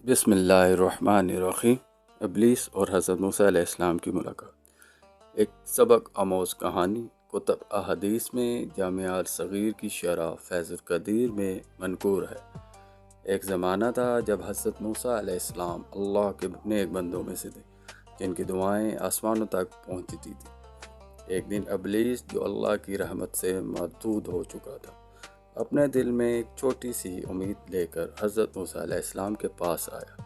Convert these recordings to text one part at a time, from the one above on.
بسم اللہ الرحمن الرحیم۔ ابلیس اور حضرت موسیٰ علیہ السلام کی ملاقات۔ ایک سبق آموز کہانی کتب احادیث میں جامعہ الصغیر کی شرح فیض القدیر میں منقور ہے۔ ایک زمانہ تھا جب حضرت موسیٰ علیہ السلام اللہ کے نیک بندوں میں سے تھے جن کی دعائیں آسمانوں تک پہنچتی تھیں۔ ایک دن ابلیس جو اللہ کی رحمت سے مردود ہو چکا تھا اپنے دل میں ایک چھوٹی سی امید لے کر حضرت موسیٰ علیہ السلام کے پاس آیا۔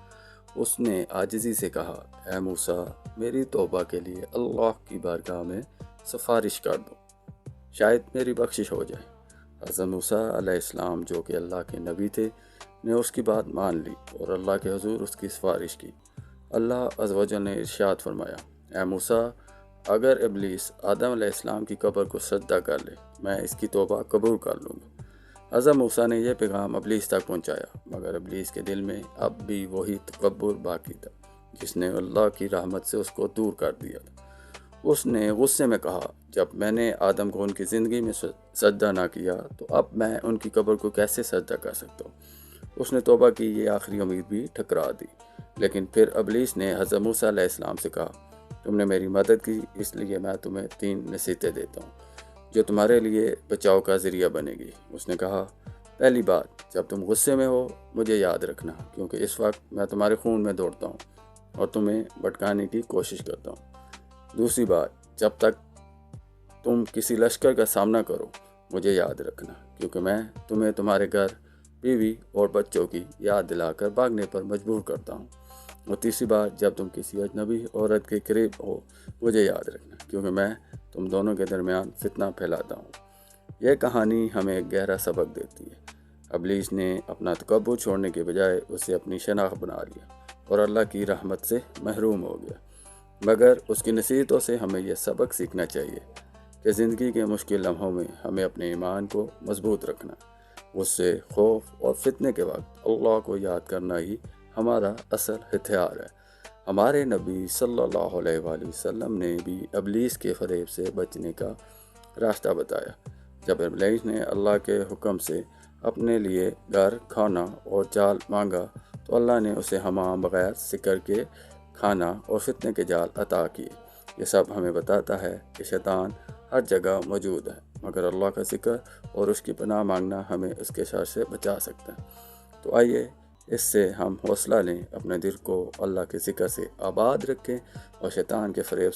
اس نے عاجزی سے کہا، اے موسیٰ، میری توبہ کے لیے اللہ کی بارگاہ میں سفارش کر دو، شاید میری بخشش ہو جائے۔ حضرت موسیٰ علیہ السلام جو کہ اللہ کے نبی تھے نے اس کی بات مان لی اور اللہ کے حضور اس کی سفارش کی۔ اللہ عز و جل نے ارشاد فرمایا، اے موسیٰ، اگر ابلیس آدم علیہ السلام کی قبر کو سجدہ کر لے میں اس کی توبہ قبول کر لوں گا۔ حضرت موسیٰ نے یہ پیغام ابلیس تک پہنچایا، مگر ابلیس کے دل میں اب بھی وہی تکبر باقی تھا جس نے اللہ کی رحمت سے اس کو دور کر دیا تھا۔ اس نے غصے میں کہا، جب میں نے آدم کو ان کی زندگی میں سجدہ نہ کیا تو اب میں ان کی قبر کو کیسے سجدہ کر سکتا ہوں؟ اس نے توبہ کی یہ آخری امید بھی ٹھکرا دی۔ لیکن پھر ابلیس نے حضرت موسیٰ علیہ السلام سے کہا، تم نے میری مدد کی، اس لیے میں تمہیں 3 نصیحتیں دیتا ہوں جو تمہارے لیے بچاؤ کا ذریعہ بنے گی۔ اس نے کہا، پہلی بات، جب تم غصے میں ہو مجھے یاد رکھنا، کیونکہ اس وقت میں تمہارے خون میں دوڑتا ہوں اور تمہیں بھٹکانے کی کوشش کرتا ہوں۔ دوسری بات، جب تک تم کسی لشکر کا سامنا کرو مجھے یاد رکھنا، کیونکہ میں تمہیں تمہارے گھر، بیوی اور بچوں کی یاد دلا کر بھاگنے پر مجبور کرتا ہوں۔ اور تیسری بات، جب تم کسی اجنبی عورت کے قریب ہو مجھے یاد رکھنا، کیونکہ میں تم دونوں کے درمیان فتنہ پھیلاتا ہوں۔ یہ کہانی ہمیں ایک گہرا سبق دیتی ہے۔ ابلیس نے اپنا تکبر چھوڑنے کے بجائے اسے اپنی شناخت بنا لیا اور اللہ کی رحمت سے محروم ہو گیا۔ مگر اس کی نصیحتوں سے ہمیں یہ سبق سیکھنا چاہیے کہ زندگی کے مشکل لمحوں میں ہمیں اپنے ایمان کو مضبوط رکھنا، غصے، خوف اور فتنے کے وقت اللہ کو یاد کرنا ہی ہمارا اصل ہتھیار ہے۔ ہمارے نبی صلی اللہ علیہ وآلہ وسلم نے بھی ابلیس کے فریب سے بچنے کا راستہ بتایا۔ جب ابلیس نے اللہ کے حکم سے اپنے لیے گھر، کھانا اور جال مانگا تو اللہ نے اسے حمام بغیر سکر کے کھانا اور فتنے کے جال عطا کیے۔ یہ سب ہمیں بتاتا ہے کہ شیطان ہر جگہ موجود ہے، مگر اللہ کا ذکر اور اس کی پناہ مانگنا ہمیں اس کے شر سے بچا سکتا ہے۔ تو آئیے اس سے ہم حوصلہ لیں، اپنے دل کو اللہ کے ذکر سے آباد رکھیں اور شیطان کے فریب